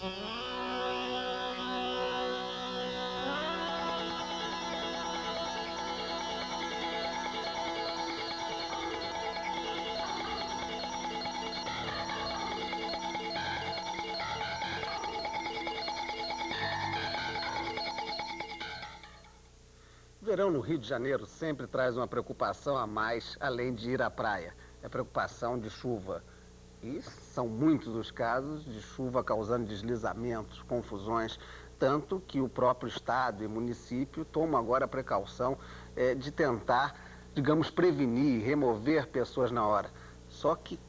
O verão no Rio de Janeiro sempre traz uma preocupação a mais, além de ir à praia. É a preocupação de chuva. E são muitos os casos de chuva causando deslizamentos, confusões, tanto que o próprio Estado e município tomam agora a precaução de tentar, digamos, prevenir, remover pessoas na hora. Só que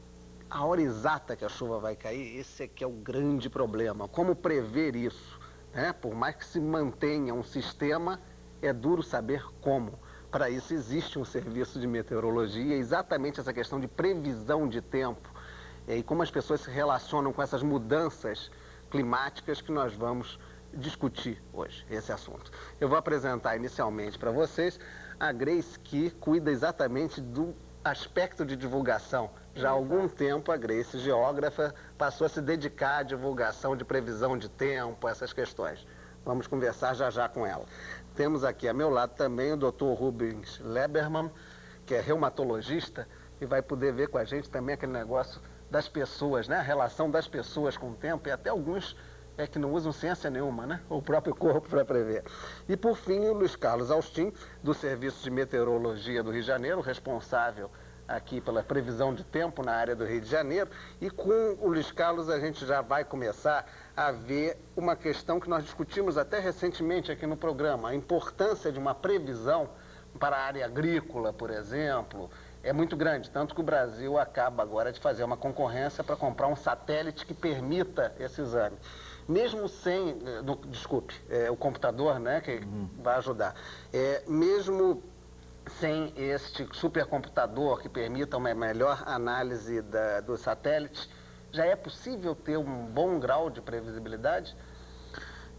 a hora exata que a chuva vai cair, esse é que é o grande problema. Como prever isso, né? Por mais que se mantenha um sistema, é duro saber como. Para isso existe um serviço de meteorologia, exatamente essa questão de previsão de tempo e como as pessoas se relacionam com essas mudanças climáticas que nós vamos discutir hoje, esse assunto. Eu vou apresentar inicialmente para vocês a Grace, que cuida exatamente do aspecto de divulgação. Já há algum tempo a Grace, geógrafa, passou a se dedicar à divulgação de previsão de tempo, essas questões. Vamos conversar já já com ela. Temos aqui a meu lado também o Dr. Rubens Leberman, que é reumatologista, e vai poder ver com a gente também aquele negócio das pessoas, né? A relação das pessoas com o tempo, e até alguns que não usam ciência nenhuma, né? O próprio corpo para prever. E por fim, o Luiz Carlos Austin, do Serviço de Meteorologia do Rio de Janeiro, responsável aqui pela previsão de tempo na área do Rio de Janeiro. E com o Luiz Carlos a gente já vai começar a ver uma questão que nós discutimos até recentemente aqui no programa, a importância de uma previsão para a área agrícola, por exemplo, é muito grande, tanto que o Brasil acaba agora de fazer uma concorrência para comprar um satélite que permita esse exame. Mesmo sem, o computador, né, que vai ajudar, mesmo sem este supercomputador que permita uma melhor análise dos satélites, já é possível ter um bom grau de previsibilidade?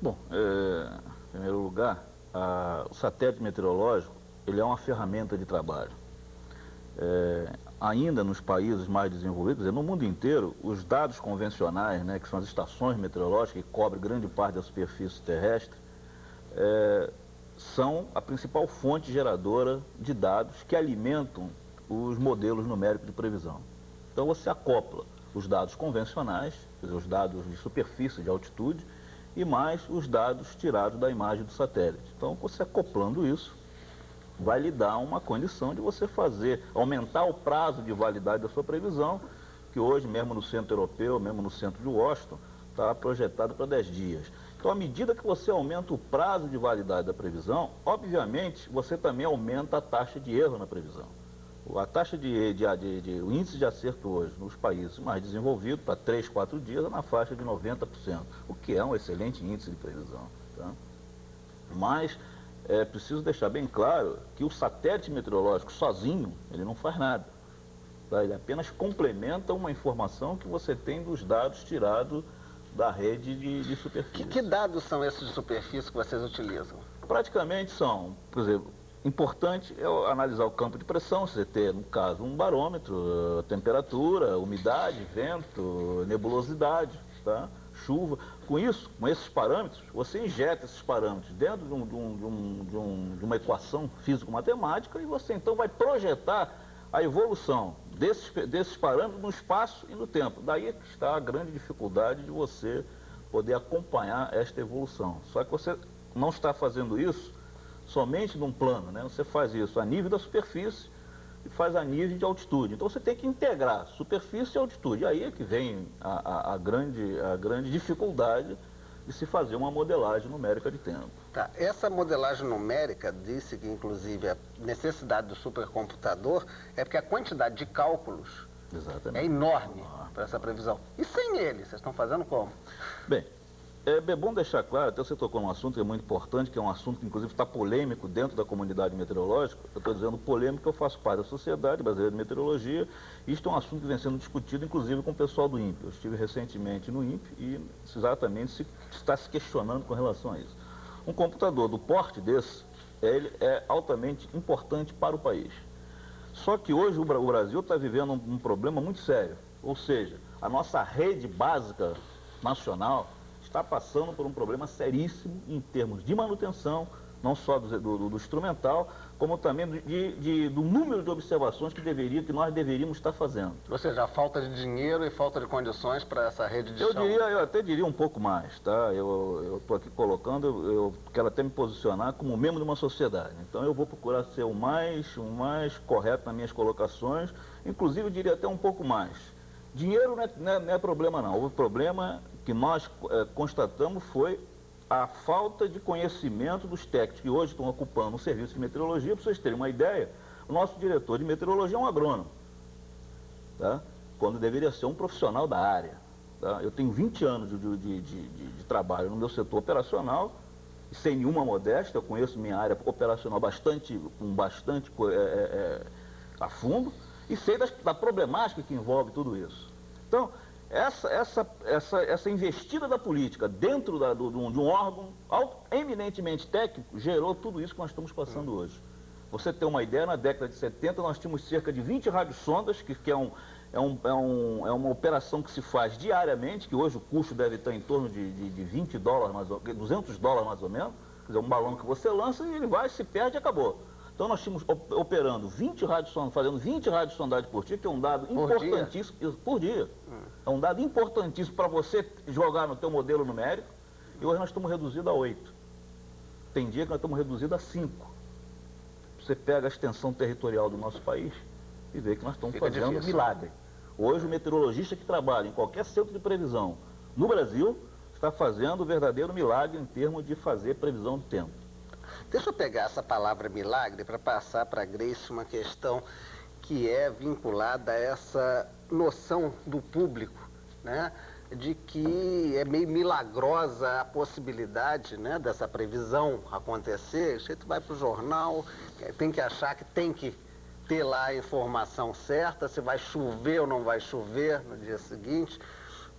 Bom, em primeiro lugar, o satélite meteorológico, ele é uma ferramenta de trabalho. Ainda nos países mais desenvolvidos, no mundo inteiro, os dados convencionais, né, que são as estações meteorológicas, que cobrem grande parte da superfície terrestre, são a principal fonte geradora de dados que alimentam os modelos numéricos de previsão. Então você acopla os dados convencionais, quer dizer, os dados de superfície, de altitude, e mais os dados tirados da imagem do satélite. Então você acoplando isso, vai lhe dar uma condição de você aumentar o prazo de validade da sua previsão, que hoje, mesmo no centro europeu, mesmo no centro de Washington, está projetado para 10 dias. Então, à medida que você aumenta o prazo de validade da previsão, obviamente, você também aumenta a taxa de erro na previsão. A taxa o índice de acerto hoje nos países mais desenvolvidos, para 3, 4 dias, é na faixa de 90%, o que é um excelente índice de previsão. Tá? Mas é preciso deixar bem claro que o satélite meteorológico sozinho, ele não faz nada. Tá? Ele apenas complementa uma informação que você tem dos dados tirados da rede de superfície. Que dados são esses de superfície que vocês utilizam? Praticamente são, por exemplo, importante é analisar o campo de pressão, você ter, no caso, um barômetro, temperatura, umidade, vento, nebulosidade, tá? Chuva. Com isso, com esses parâmetros, você injeta esses parâmetros dentro de uma equação físico-matemática e você então vai projetar a evolução desses parâmetros no espaço e no tempo. Daí é que está a grande dificuldade de você poder acompanhar esta evolução. Só que você não está fazendo isso somente num plano, né? Você faz isso a nível da superfície e faz a nível de altitude. Então você tem que integrar superfície e altitude. E aí é que vem a grande dificuldade de se fazer uma modelagem numérica de tempo. Tá. Essa modelagem numérica disse que, inclusive, a necessidade do supercomputador é porque a quantidade de cálculos é enorme para essa previsão. E sem ele, vocês estão fazendo como? Bem, é bom deixar claro, até você tocou num assunto que é muito importante, que é um assunto que, inclusive, está polêmico dentro da comunidade meteorológica. Eu estou dizendo polêmico, eu faço parte da Sociedade Brasileira de Meteorologia, e isto é um assunto que vem sendo discutido, inclusive, com o pessoal do INPE. Eu estive recentemente no INPE e exatamente está se questionando com relação a isso. Um computador do porte desse, ele é altamente importante para o país. Só que hoje o Brasil está vivendo um problema muito sério, ou seja, a nossa rede básica nacional está passando por um problema seríssimo em termos de manutenção, não só do instrumental, como também do número de observações que nós deveríamos estar fazendo. Ou seja, a falta de dinheiro e falta de condições para essa rede de chão. Eu até diria um pouco mais, tá? Eu estou aqui colocando, eu quero até me posicionar como membro de uma sociedade. Então eu vou procurar ser o mais correto nas minhas colocações, inclusive eu diria até um pouco mais. Dinheiro não é problema não, o problema que nós constatamos foi a falta de conhecimento dos técnicos que hoje estão ocupando o serviço de meteorologia. Para vocês terem uma ideia, o nosso diretor de meteorologia é um agrônomo, tá? Quando deveria ser um profissional da área. Tá? Eu tenho 20 anos de trabalho no meu setor operacional, e sem nenhuma modéstia, eu conheço minha área operacional bastante a fundo, e sei da problemática que envolve tudo isso. Então, essa investida da política dentro de um órgão eminentemente técnico gerou tudo isso que nós estamos passando hoje. Você ter uma ideia, na década de 70 nós tínhamos cerca de 20 radiosondas, que é uma operação que se faz diariamente, que hoje o custo deve estar em torno de $20, $200 mais ou menos. Quer dizer, um balão que você lança e ele vai, se perde e acabou. Então nós tínhamos operando 20 radiosondagens, fazendo 20 radiosondagens por dia, que é um dado importantíssimo por dia. É um dado importantíssimo para você jogar no teu modelo numérico, e hoje nós estamos reduzidos a 8. Tem dia que nós estamos reduzidos a 5. Você pega a extensão territorial do nosso país e vê que nós estamos fazendo um milagre. Hoje o meteorologista que trabalha em qualquer centro de previsão no Brasil está fazendo o verdadeiro milagre em termos de fazer previsão do tempo. Deixa eu pegar essa palavra milagre para passar para a Grace uma questão que é vinculada a essa noção do público, né? De que é meio milagrosa a possibilidade, né, dessa previsão acontecer. Você vai para o jornal, tem que achar que tem que ter lá a informação certa, se vai chover ou não vai chover no dia seguinte,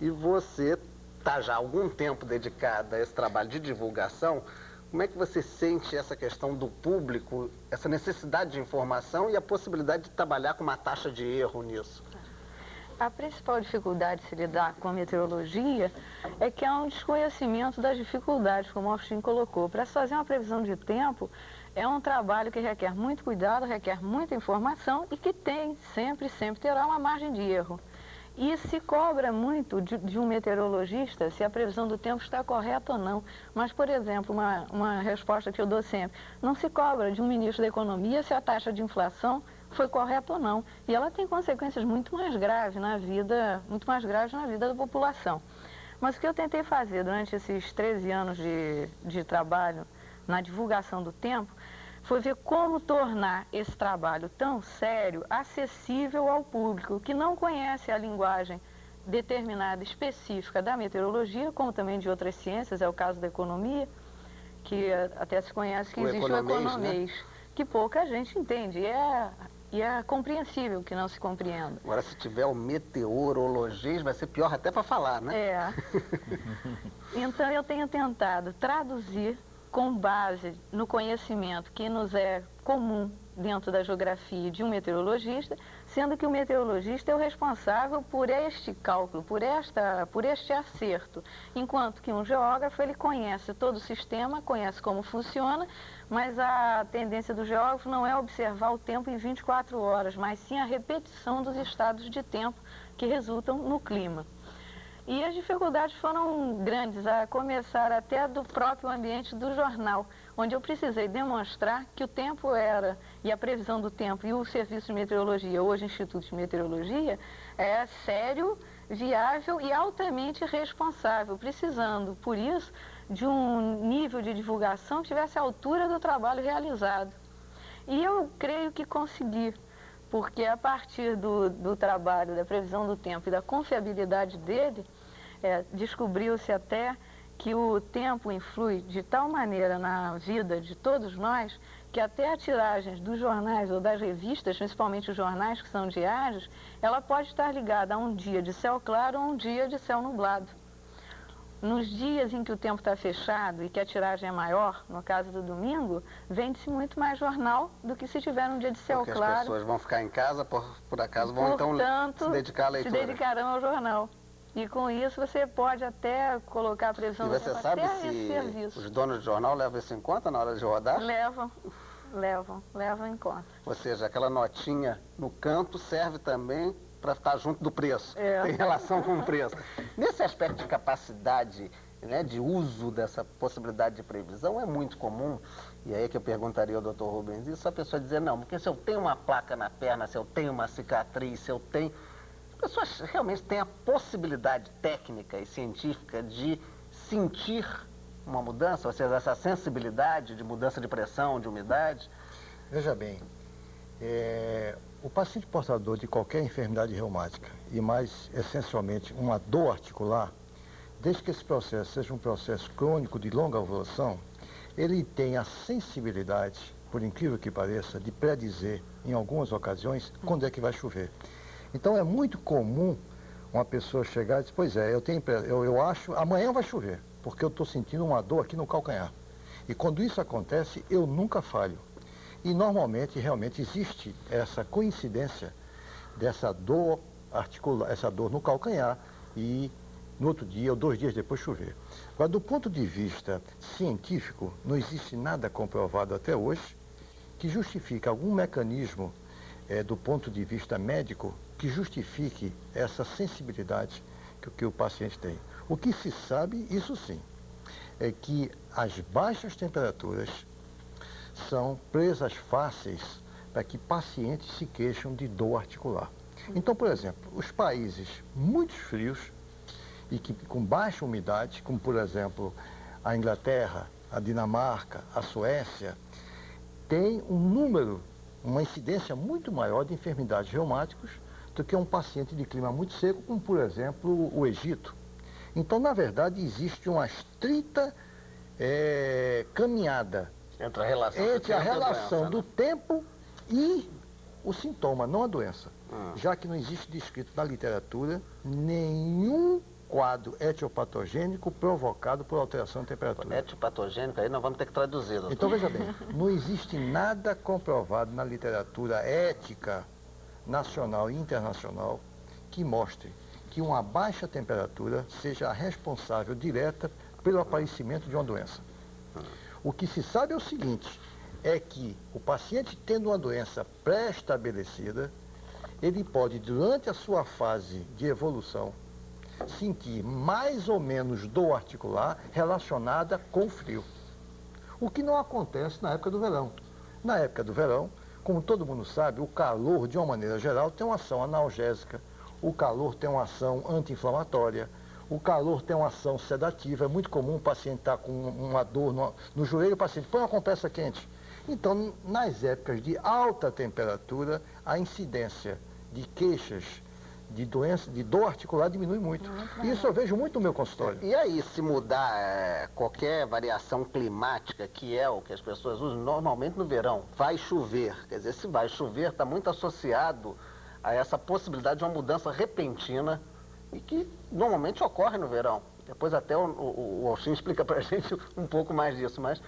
e você está já há algum tempo dedicado a esse trabalho de divulgação. Como é que você sente essa questão do público, essa necessidade de informação e a possibilidade de trabalhar com uma taxa de erro nisso? A principal dificuldade de se lidar com a meteorologia é que há um desconhecimento das dificuldades, como o Austin colocou. Para se fazer uma previsão de tempo, é um trabalho que requer muito cuidado, requer muita informação e que sempre terá uma margem de erro. E se cobra muito de um meteorologista se a previsão do tempo está correta ou não. Mas, por exemplo, uma resposta que eu dou sempre, não se cobra de um ministro da Economia se a taxa de inflação foi correta ou não. E ela tem consequências muito mais graves na vida da população. Mas o que eu tentei fazer durante esses 13 anos de trabalho na divulgação do tempo foi ver como tornar esse trabalho tão sério acessível ao público que não conhece a linguagem determinada, específica da meteorologia, como também de outras ciências, é o caso da economia, que até se conhece que existe o economês, né? Que pouca gente entende, e é compreensível que não se compreenda. Agora, se tiver o meteorologês, vai ser pior até para falar, né? É. Então, eu tenho tentado traduzir com base no conhecimento que nos é comum dentro da geografia de um meteorologista, sendo que o meteorologista é o responsável por este cálculo, por este acerto, enquanto que um geógrafo, ele conhece todo o sistema, conhece como funciona, mas a tendência do geógrafo não é observar o tempo em 24 horas, mas sim a repetição dos estados de tempo que resultam no clima. E as dificuldades foram grandes, a começar até do próprio ambiente do jornal, onde eu precisei demonstrar que o tempo e a previsão do tempo e o serviço de meteorologia, hoje Instituto de Meteorologia, é sério, viável e altamente responsável, precisando, por isso, de um nível de divulgação que tivesse a altura do trabalho realizado. E eu creio que consegui, porque a partir do trabalho, da previsão do tempo e da confiabilidade dele, descobriu-se até que o tempo influi de tal maneira na vida de todos nós, que até a tiragem dos jornais ou das revistas, principalmente os jornais que são diários, ela pode estar ligada a um dia de céu claro ou um dia de céu nublado. Nos dias em que o tempo está fechado e que a tiragem é maior, no caso do domingo, vende-se muito mais jornal do que se tiver um dia de céu claro. Porque as pessoas vão ficar em casa, por acaso vão então se dedicar à leitura. Se dedicarão ao jornal. E com isso você pode até colocar a previsão E do você tempo sabe até se esse serviço. os donos de jornal levam isso em conta na hora de rodar? Levam em conta. Ou seja, aquela notinha no canto serve também para estar junto do preço. É. Tem relação com o preço. Nesse aspecto de capacidade, né, de uso dessa possibilidade de previsão, é muito comum, e aí é que eu perguntaria ao Dr. Rubens isso, a pessoa dizer, não, porque se eu tenho uma placa na perna, se eu tenho uma cicatriz, se eu tenho... As pessoas realmente têm a possibilidade técnica e científica de sentir uma mudança, ou seja, essa sensibilidade de mudança de pressão, de umidade? Veja bem, o paciente portador de qualquer enfermidade reumática, e mais essencialmente uma dor articular, desde que esse processo seja um processo crônico de longa evolução, ele tem a sensibilidade, por incrível que pareça, de predizer, em algumas ocasiões, quando é que vai chover. Então é muito comum uma pessoa chegar e dizer, pois é, eu acho, amanhã vai chover, porque eu estou sentindo uma dor aqui no calcanhar. E quando isso acontece, eu nunca falho. E normalmente, realmente, existe essa coincidência dessa dor articular, essa dor no calcanhar e no outro dia ou 2 dias depois chover. Agora, do ponto de vista científico, não existe nada comprovado até hoje que justifique algum mecanismo do ponto de vista médico que justifique essa sensibilidade que o paciente tem. O que se sabe, isso sim, é que as baixas temperaturas são presas fáceis para que pacientes se queixam de dor articular. Então, por exemplo, os países muito frios e que com baixa umidade, como por exemplo a Inglaterra, a Dinamarca, a Suécia, tem uma incidência muito maior de enfermidades reumáticas do que um paciente de clima muito seco, como por exemplo o Egito. Então, na verdade, existe uma estrita caminhada Entre a relação do tempo e o sintoma, não a doença. Já que não existe descrito na literatura nenhum quadro etiopatogênico provocado por alteração de temperatura. Etiopatogênico, aí nós vamos ter que traduzir, doutor. Então, veja bem, não existe nada comprovado na literatura ética nacional e internacional que mostre que uma baixa temperatura seja a responsável direta pelo aparecimento de uma doença. O que se sabe é o seguinte, é que o paciente tendo uma doença pré-estabelecida, ele pode, durante a sua fase de evolução, sentir mais ou menos dor articular relacionada com o frio. O que não acontece na época do verão. Na época do verão, como todo mundo sabe, o calor, de uma maneira geral, tem uma ação analgésica, o calor tem uma ação anti-inflamatória, o calor tem uma ação sedativa. É muito comum o paciente estar com uma dor no joelho, o paciente põe uma compressa quente. Então, nas épocas de alta temperatura, a incidência de queixas de doença, de dor articular diminui muito. Isso eu vejo muito no meu consultório. E aí, se mudar qualquer variação climática, que é o que as pessoas usam, normalmente no verão, vai chover. Quer dizer, se vai chover, está muito associado a essa possibilidade de uma mudança repentina e que normalmente ocorre no verão. Depois até o Austin explica para a gente um pouco mais disso, mas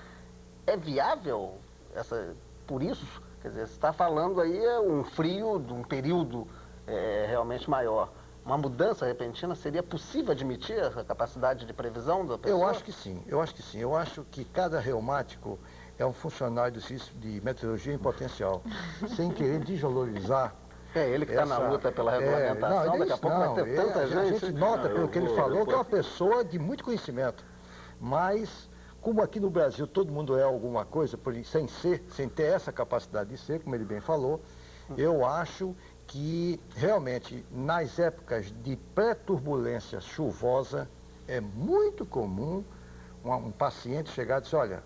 é viável por isso? Quer dizer, você está falando aí um frio de um período realmente maior. Uma mudança repentina, seria possível admitir a capacidade de previsão da pessoa? Eu acho que sim, eu acho que cada reumático é um funcionário do serviço de meteorologia em potencial. Sem querer desvalorizar. É ele que está na luta pela regulamentação, daqui a pouco vai ter tanta gente. A gente nota, pelo que ele falou, que é uma pessoa de muito conhecimento. Mas, como aqui no Brasil todo mundo é alguma coisa, sem ter essa capacidade de ser, como ele bem falou, eu acho que realmente nas épocas de pré-turbulência chuvosa é muito comum um paciente chegar e dizer, olha,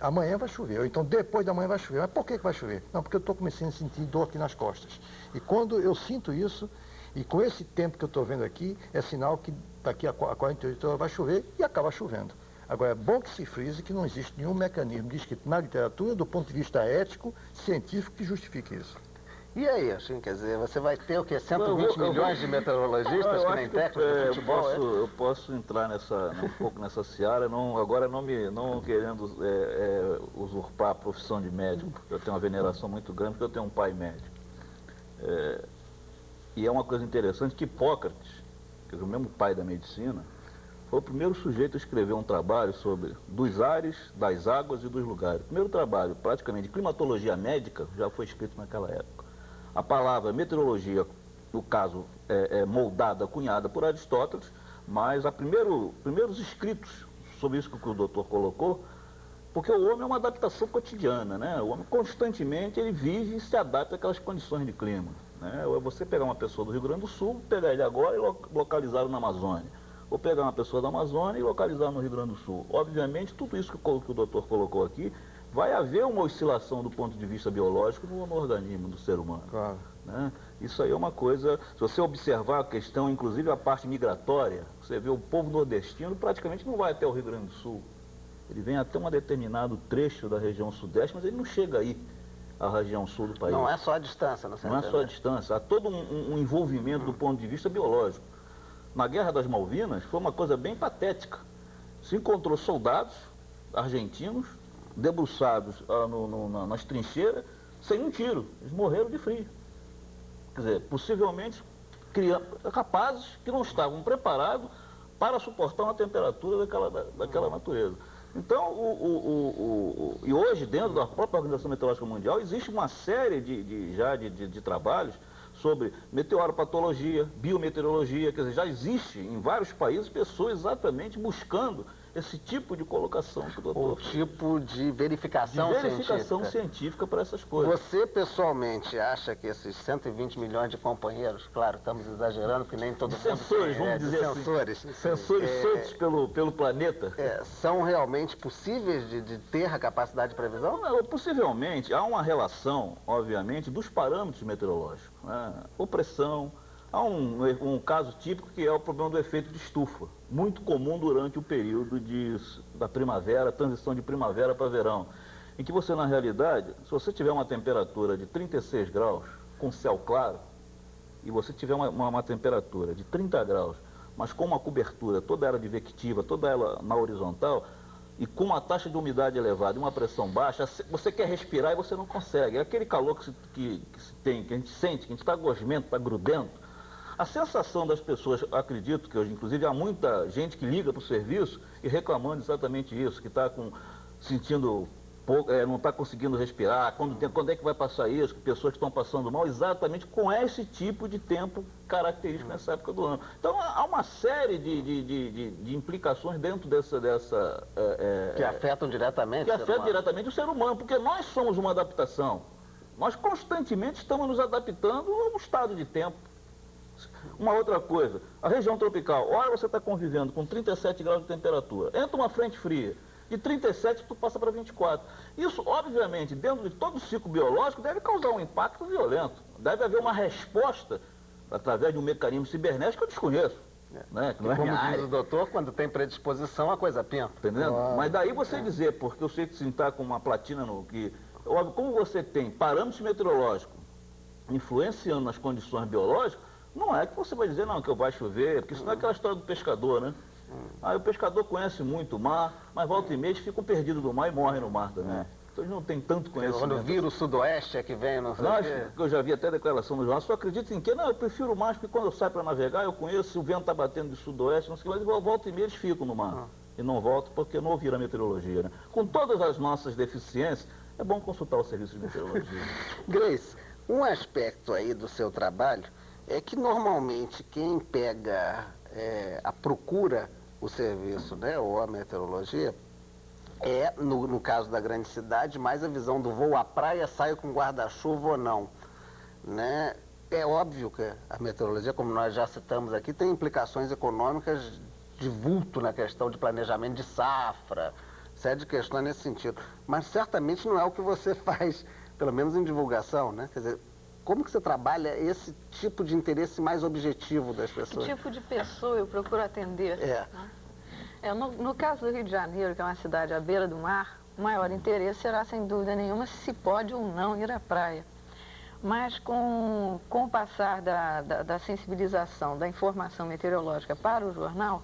amanhã vai chover, ou então depois da manhã vai chover. Mas por que vai chover? Não, porque eu estou começando a sentir dor aqui nas costas. E quando eu sinto isso, e com esse tempo que eu estou vendo aqui, é sinal que daqui a 48 horas vai chover e acaba chovendo. Agora, é bom que se frise que não existe nenhum mecanismo descrito na literatura, do ponto de vista ético, científico, que justifique isso. E aí, assim, quer dizer, você vai ter o quê? 120 milhões de meteorologistas que nem técnicos de futebol? Eu posso entrar um pouco nessa seara, agora não querendo usurpar a profissão de médico, porque eu tenho uma veneração muito grande, porque eu tenho um pai médico. E é uma coisa interessante que Hipócrates, que quer dizer, o mesmo pai da medicina, foi o primeiro sujeito a escrever um trabalho sobre dos ares, das águas e dos lugares. O primeiro trabalho, praticamente, de climatologia médica, já foi escrito naquela época. A palavra meteorologia, no caso, moldada, cunhada por Aristóteles, mas primeiros escritos sobre isso que o doutor colocou, porque o homem é uma adaptação cotidiana, né? O homem constantemente ele vive e se adapta àquelas condições de clima, né? Você pegar uma pessoa do Rio Grande do Sul, pegar ele agora e localizá-lo na Amazônia. Ou pegar uma pessoa da Amazônia e localizá-lo no Rio Grande do Sul. Obviamente, tudo isso que o doutor colocou aqui, vai haver uma oscilação do ponto de vista biológico no organismo do ser humano. Claro. Né? Isso aí é uma coisa, se você observar a questão, inclusive a parte migratória, você vê o povo nordestino praticamente não vai até o Rio Grande do Sul. Ele vem até um determinado trecho da região sudeste, mas ele não chega aí à região sul do país. Não é só a distância, não é só a distância, há todo um envolvimento do ponto de vista biológico. Na Guerra das Malvinas foi uma coisa bem patética. Se encontrou soldados argentinos debruçados nas trincheiras sem um tiro. Eles morreram de frio. Quer dizer, possivelmente rapazes que não estavam preparados para suportar uma temperatura daquela natureza. Então, e hoje, dentro da própria Organização Meteorológica Mundial, existe uma série de trabalhos sobre meteoropatologia, biometeorologia, quer dizer, já existe em vários países pessoas exatamente buscando esse tipo de colocação que o doutor... O tipo de verificação científica para essas coisas. Você, pessoalmente, acha que esses 120 milhões de companheiros, claro, estamos exagerando, porque nem todo mundo... Sensores, vamos dizer assim. Sensores soltos pelo planeta. São realmente possíveis de ter a capacidade de previsão? Não, possivelmente. Há uma relação, obviamente, dos parâmetros meteorológicos. Né? Opressão. Há um caso típico que é o problema do efeito de estufa, muito comum durante o período da primavera, transição de primavera para verão, em que você, na realidade, se você tiver uma temperatura de 36 graus, com céu claro, e você tiver uma temperatura de 30 graus, mas com uma cobertura toda ela advectiva, toda ela na horizontal, e com uma taxa de umidade elevada e uma pressão baixa, você quer respirar e você não consegue. É aquele calor que se tem, que a gente sente, que a gente está gosmento, está grudento. A sensação das pessoas, acredito que hoje, inclusive, há muita gente que liga para o serviço e reclamando exatamente isso, que está sentindo pouco, não está conseguindo respirar, quando é que vai passar isso, que pessoas que estão passando mal, exatamente com esse tipo de tempo característico nessa época do ano. Então, há uma série de implicações dentro dessa que afetam diretamente o ser humano, porque nós somos uma adaptação. Nós constantemente estamos nos adaptando a um estado de tempo. Uma outra coisa, a região tropical, ora você está convivendo com 37 graus de temperatura, entra uma frente fria, de 37 tu passa para 24. Isso, obviamente, dentro de todo o ciclo biológico, deve causar um impacto violento. Deve haver uma resposta, através de um mecanismo cibernético que eu desconheço. Né? Que não é como minha diz área. o doutor, quando tem predisposição, a coisa pinta. Entendendo? Mas daí você dizer, porque eu sei que se está com uma platina como você tem parâmetros meteorológicos influenciando nas condições biológicas, não é que você vai dizer, não, que vai chover, porque isso não é aquela história do pescador, né? Aí o pescador conhece muito o mar, mas volta e meia ficam perdidos no mar e morrem no mar também. Então eles não tem tanto conhecimento. Quando vira o sudoeste é que vem, não sei o quê. Eu já vi até declaração no jornal, só acredita em quê? Não, eu prefiro o mar, porque quando eu saio para navegar, eu conheço, o vento está batendo de sudoeste, não sei o que, mas volta e meia eles ficam no mar. E não voltam porque não ouviram a meteorologia, né? Com todas as nossas deficiências, é bom consultar o serviço de meteorologia. Grace, um aspecto aí do seu trabalho é que normalmente quem procura o serviço, né, ou a meteorologia, no caso da grande cidade, mais a visão do vou à praia, saio com guarda-chuva ou não. Né? É óbvio que a meteorologia, como nós já citamos aqui, tem implicações econômicas de vulto na questão de planejamento de safra, série de questões nesse sentido. Mas certamente não é o que você faz, pelo menos em divulgação, né? Quer dizer, como que você trabalha esse tipo de interesse mais objetivo das pessoas? Que tipo de pessoa eu procuro atender? Né? No caso do Rio de Janeiro, que é uma cidade à beira do mar, o maior interesse será, sem dúvida nenhuma, se pode ou não ir à praia. Mas com o passar da sensibilização, da informação meteorológica para o jornal,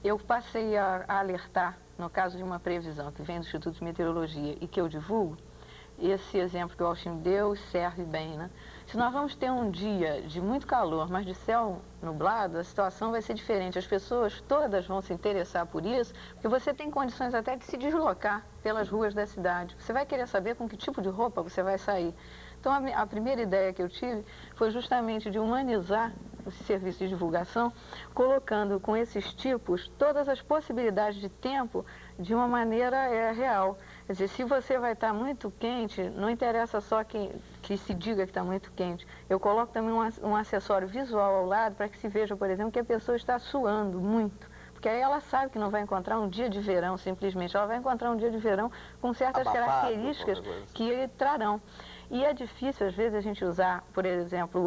eu passei a alertar, no caso de uma previsão que vem do Instituto de Meteorologia e que eu divulgo, esse exemplo que o Alcim deu serve bem, né? Se nós vamos ter um dia de muito calor, mas de céu nublado, a situação vai ser diferente. As pessoas todas vão se interessar por isso, porque você tem condições até de se deslocar pelas ruas da cidade. Você vai querer saber com que tipo de roupa você vai sair. Então, a primeira ideia que eu tive foi justamente de humanizar o serviço de divulgação, colocando com esses tipos todas as possibilidades de tempo de uma maneira real. Quer dizer, se você vai estar muito quente, não interessa só que se diga que está muito quente. Eu coloco também um acessório visual ao lado para que se veja, por exemplo, que a pessoa está suando muito. Porque aí ela sabe que não vai encontrar um dia de verão, simplesmente. Ela vai encontrar um dia de verão com certas características que trarão. E é difícil, às vezes, a gente usar, por exemplo,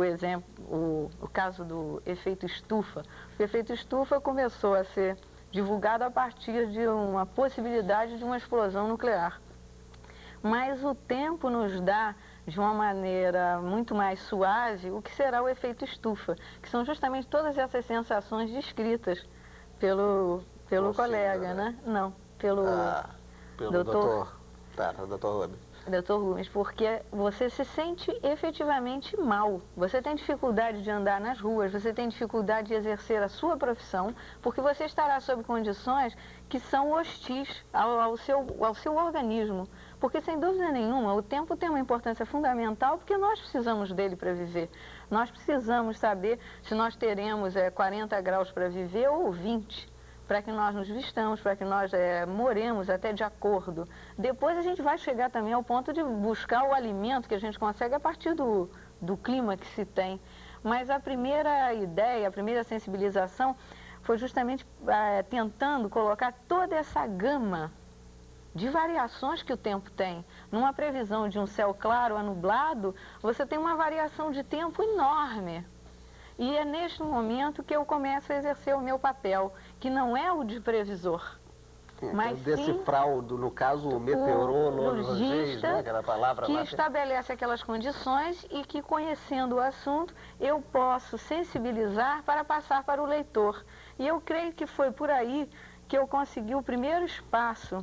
o caso do efeito estufa. O efeito estufa começou a ser divulgado a partir de uma possibilidade de uma explosão nuclear. Mas o tempo nos dá, de uma maneira muito mais suave, o que será o efeito estufa, que são justamente todas essas sensações descritas pelo colega, né? Não, pelo doutor Rubens. Dr. Rubens, porque você se sente efetivamente mal. Você tem dificuldade de andar nas ruas, você tem dificuldade de exercer a sua profissão, porque você estará sob condições que são hostis ao seu organismo. Porque, sem dúvida nenhuma, o tempo tem uma importância fundamental, porque nós precisamos dele para viver. Nós precisamos saber se nós teremos 40 graus para viver ou 20. Para que nós nos vistamos, para que nós moremos até de acordo. Depois a gente vai chegar também ao ponto de buscar o alimento que a gente consegue a partir do clima que se tem. Mas a primeira ideia, a primeira sensibilização foi justamente tentando colocar toda essa gama de variações que o tempo tem. Numa previsão de um céu claro a nublado, você tem uma variação de tempo enorme. E é neste momento que eu começo a exercer o meu papel, que não é o de previsor, mas decifrar, no caso, o meteorologista, né, aquela palavra que lá, estabelece aquelas condições e que, conhecendo o assunto, eu posso sensibilizar para passar para o leitor. E eu creio que foi por aí que eu consegui o primeiro espaço,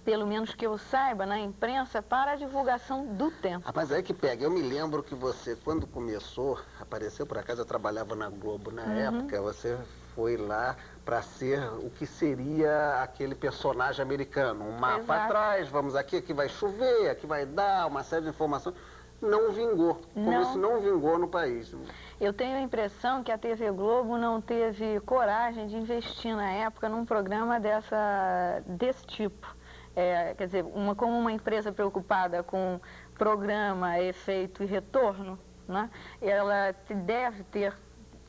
pelo menos que eu saiba, na imprensa, para a divulgação do tempo. Rapaz, aí que pega. Eu me lembro que você, quando começou, apareceu por acaso, eu trabalhava na Globo na época, você foi lá para ser o que seria aquele personagem americano. Um mapa atrás, vamos aqui vai chover, aqui vai dar, uma série de informações. Não vingou, como isso não vingou no país. Eu tenho a impressão que a TV Globo não teve coragem de investir na época num programa desse tipo. Quer dizer, como uma empresa preocupada com programa, efeito e retorno, né? Ela deve ter,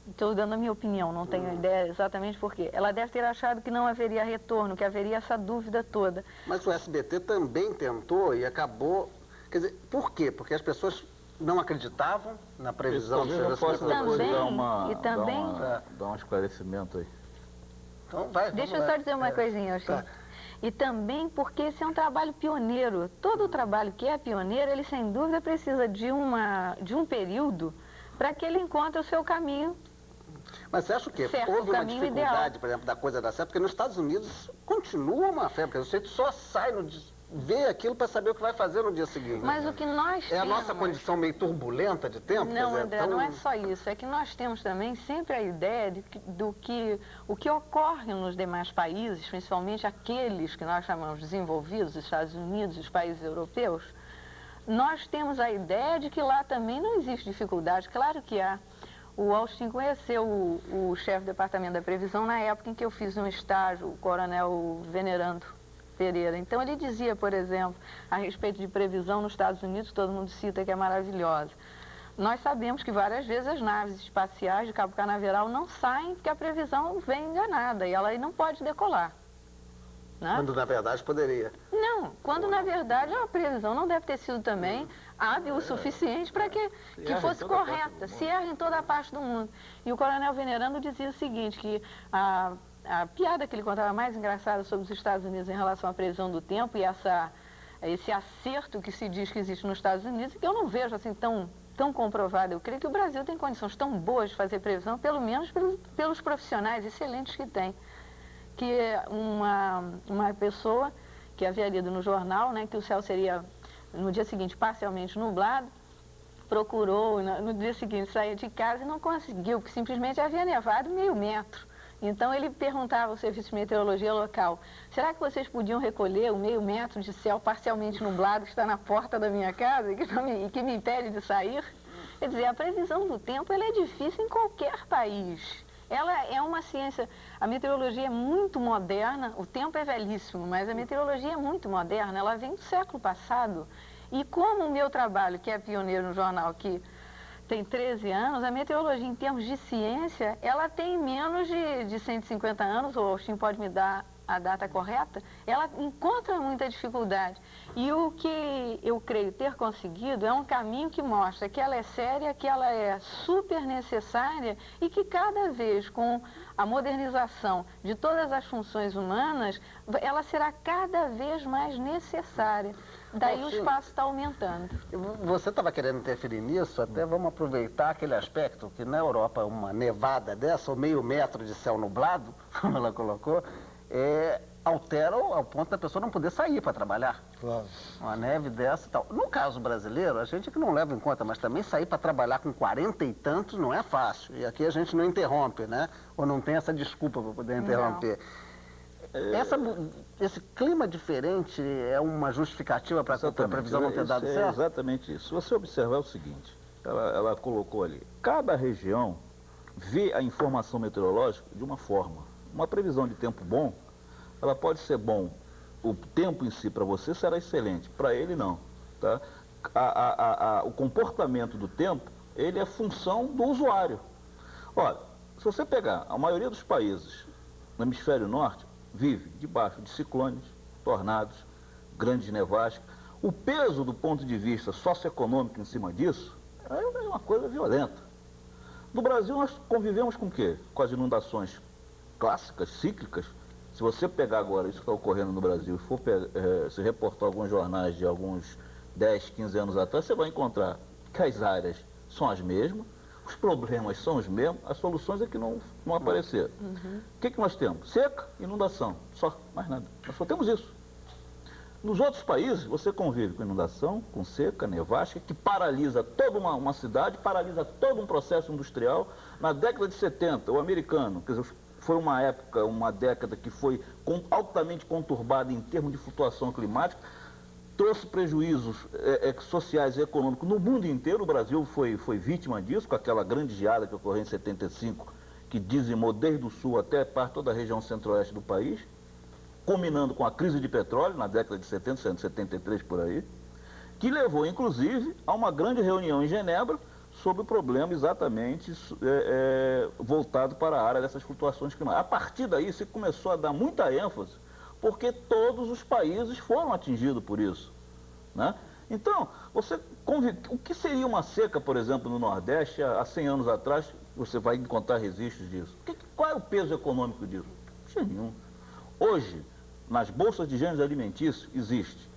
estou dando a minha opinião, não tenho ideia exatamente por quê, ela deve ter achado que não haveria retorno, que haveria essa dúvida toda. Mas o SBT também tentou e acabou, quer dizer, por quê? Porque as pessoas não acreditavam na previsão do serviço meteorológico. Dar um esclarecimento aí. Então vai, deixa eu só dizer uma coisinha, Chico. E também porque esse é um trabalho pioneiro. Todo trabalho que é pioneiro, ele sem dúvida precisa de um período para que ele encontre o seu caminho. Mas você acha que houve uma dificuldade, por exemplo, da coisa dar certo? Porque nos Estados Unidos continua uma febre, porque você só sai vê aquilo para saber o que vai fazer no dia seguinte. Mas o que nós temos... a nossa condição meio turbulenta de tempo? Não, André, não é só isso. É que nós temos também sempre a ideia o que ocorre nos demais países, principalmente aqueles que nós chamamos de desenvolvidos, os Estados Unidos, os países europeus. Nós temos a ideia de que lá também não existe dificuldade. Claro que há. O Austin conheceu o chefe do departamento da previsão na época em que eu fiz um estágio, o coronel Venerando Pereira. Então ele dizia, por exemplo, a respeito de previsão nos Estados Unidos, todo mundo cita que é maravilhosa. Nós sabemos que várias vezes as naves espaciais de Cabo Canaveral não saem porque a previsão vem enganada e ela aí não pode decolar. Né? Quando na verdade poderia. Não, quando na verdade a previsão não deve ter sido também hábil o suficiente para que fosse correta, se erra em toda a parte do mundo. E o coronel Venerando dizia o seguinte, que a piada que ele contava mais engraçada sobre os Estados Unidos em relação à previsão do tempo e esse acerto que se diz que existe nos Estados Unidos, que eu não vejo assim tão comprovado. Eu creio que o Brasil tem condições tão boas de fazer previsão, pelo menos pelos profissionais excelentes que tem. Que uma pessoa que havia lido no jornal, né, que o céu seria no dia seguinte parcialmente nublado, procurou, no dia seguinte saía de casa e não conseguiu, porque simplesmente havia nevado meio metro. Então ele perguntava ao serviço de meteorologia local, será que vocês podiam recolher o meio metro de céu parcialmente nublado que está na porta da minha casa e que me impede de sair? Quer dizer, a previsão do tempo ela é difícil em qualquer país. Ela é uma ciência, a meteorologia é muito moderna, o tempo é velhíssimo, mas a meteorologia é muito moderna, ela vem do século passado. E como o meu trabalho, que é pioneiro no jornal, que tem 13 anos, a meteorologia em termos de ciência, ela tem menos de 150 anos, o Austin pode me dar a data correta, ela encontra muita dificuldade. E o que eu creio ter conseguido é um caminho que mostra que ela é séria, que ela é super necessária e que cada vez com a modernização de todas as funções humanas, ela será cada vez mais necessária. Daí o espaço está aumentando. Você estava querendo interferir nisso, até vamos aproveitar aquele aspecto que na Europa uma nevada dessa, ou meio metro de céu nublado, como ela colocou, altera ao ponto da pessoa não poder sair para trabalhar. Claro. Uma neve dessa e tal. No caso brasileiro, a gente que não leva em conta, mas também sair para trabalhar com 40 e tantos não é fácil. E aqui a gente não interrompe, né? Ou não tem essa desculpa para poder interromper. Esse clima diferente é uma justificativa para a previsão não ter dado certo? Exatamente isso. Se você observar o seguinte, ela colocou ali, cada região vê a informação meteorológica de uma forma. Uma previsão de tempo bom, ela pode ser bom, o tempo em si para você será excelente, para ele não. Tá? O comportamento do tempo, ele é função do usuário. Olha, se você pegar a maioria dos países no hemisfério norte, vive debaixo de ciclones, tornados, grandes nevascas. O peso do ponto de vista socioeconômico em cima disso é uma coisa violenta. No Brasil nós convivemos com o quê? Com as inundações clássicas, cíclicas. Se você pegar agora isso que está ocorrendo no Brasil e for se reportar alguns jornais de alguns 10, 15 anos atrás, você vai encontrar que as áreas são as mesmas, os problemas são os mesmos, as soluções é que não apareceram. O que nós temos? Seca, inundação, só, mais nada. Nós só temos isso. Nos outros países, você convive com inundação, com seca, nevasca, que paralisa toda uma cidade, paralisa todo um processo industrial. Na década de 70, o americano, quer dizer, foi uma época, uma década que foi altamente conturbada em termos de flutuação climática, trouxe prejuízos sociais e econômicos no mundo inteiro. O Brasil foi vítima disso, com aquela grande geada que ocorreu em 75, que dizimou desde o sul até toda a região centro-oeste do país, culminando com a crise de petróleo na década de 70, 173 por aí, que levou, inclusive, a uma grande reunião em Genebra sobre o problema exatamente voltado para a área dessas flutuações climáticas. A partir daí se começou a dar muita ênfase, porque todos os países foram atingidos por isso, né? Então, o que seria uma seca, por exemplo, no Nordeste, há 100 anos atrás, você vai encontrar registros disso. Qual é o peso econômico disso? Não tinha nenhum. Hoje, nas bolsas de gêneros alimentícios, existe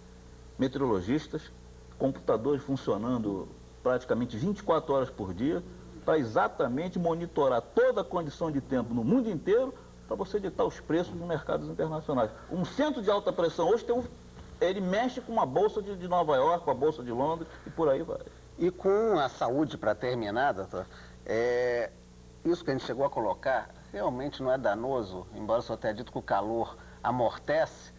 meteorologistas, computadores funcionando praticamente 24 horas por dia, para exatamente monitorar toda a condição de tempo no mundo inteiro, para você ditar os preços nos mercados internacionais. Um centro de alta pressão hoje ele mexe com uma bolsa de Nova York, com a bolsa de Londres e por aí vai. E com a saúde para terminar, doutor, isso que a gente chegou a colocar realmente não é danoso, embora o senhor tenha dito que o calor amortece.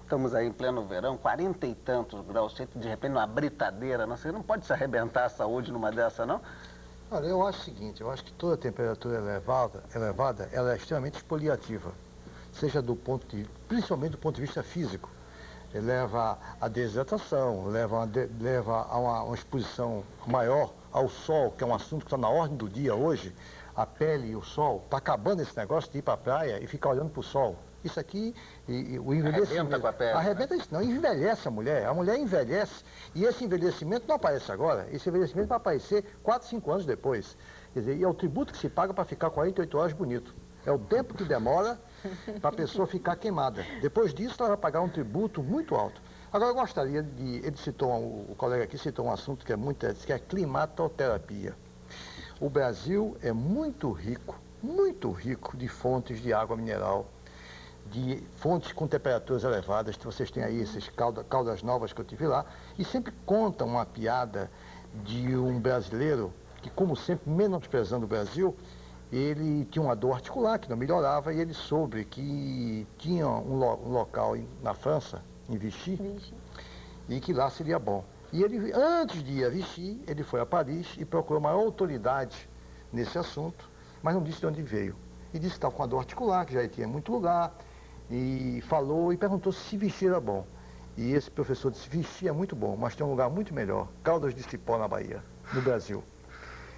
Estamos aí em pleno verão, 40 e tantos graus, de repente uma britadeira, não pode se arrebentar a saúde numa dessa, não? Olha, eu acho o seguinte, eu acho que toda temperatura elevada, ela é extremamente expoliativa, seja principalmente do ponto de vista físico. Ele leva à desidratação, leva a uma exposição maior ao sol, que é um assunto que está na ordem do dia hoje. A pele e o sol, está acabando esse negócio de ir para a praia e ficar olhando para o sol. Isso aqui, o envelhecimento... Arrebenta com a pele. Arrebenta isso, não, envelhece a mulher envelhece, e esse envelhecimento não aparece agora, esse envelhecimento vai aparecer 4, 5 anos depois. Quer dizer, e é o tributo que se paga para ficar 48 horas bonito. É o tempo que demora para a pessoa ficar queimada. Depois disso, ela vai pagar um tributo muito alto. Agora, eu gostaria o colega aqui citou um assunto que é muito interessante, que é a climatoterapia. O Brasil é muito rico de fontes de água mineral, de fontes com temperaturas elevadas, que vocês têm aí essas caldas novas que eu tive lá, e sempre contam uma piada de um brasileiro que, como sempre, menosprezando o Brasil, ele tinha uma dor articular que não melhorava e ele soube que tinha um local na França, em Vichy, e que lá seria bom. E ele, antes de ir a Vichy, ele foi a Paris e procurou uma autoridade nesse assunto, mas não disse de onde veio. E disse que estava com uma dor articular, que já tinha muito lugar, e falou e perguntou se Vichy era bom. E esse professor disse, Vichy é muito bom, mas tem um lugar muito melhor, Caldas de Cipó, na Bahia, no Brasil.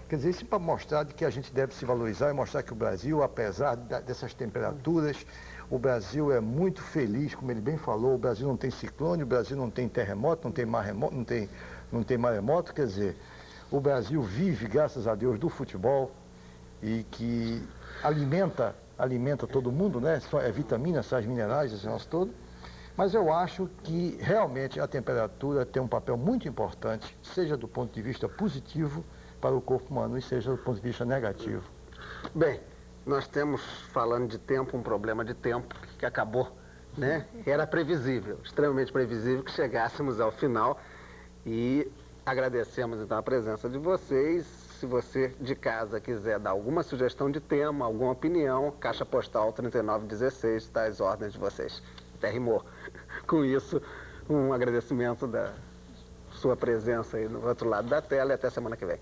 Quer dizer, isso para mostrar de que a gente deve se valorizar e mostrar que o Brasil, apesar dessas temperaturas, o Brasil é muito feliz, como ele bem falou, o Brasil não tem ciclone, o Brasil não tem terremoto, não tem maremoto, não tem maremoto, quer dizer, o Brasil vive, graças a Deus, do futebol e que alimenta todo mundo, né? É vitamina, sais minerais, esse negócio todo. Mas eu acho que realmente a temperatura tem um papel muito importante, seja do ponto de vista positivo para o corpo humano e seja do ponto de vista negativo. Bem, nós temos, falando de tempo, um problema de tempo que acabou, né? Era previsível, extremamente previsível que chegássemos ao final e agradecemos então a presença de vocês. Se você de casa quiser dar alguma sugestão de tema, alguma opinião, Caixa Postal 3916 está às ordens de vocês. Até rimou. Com isso, um agradecimento da sua presença aí no outro lado da tela e até semana que vem.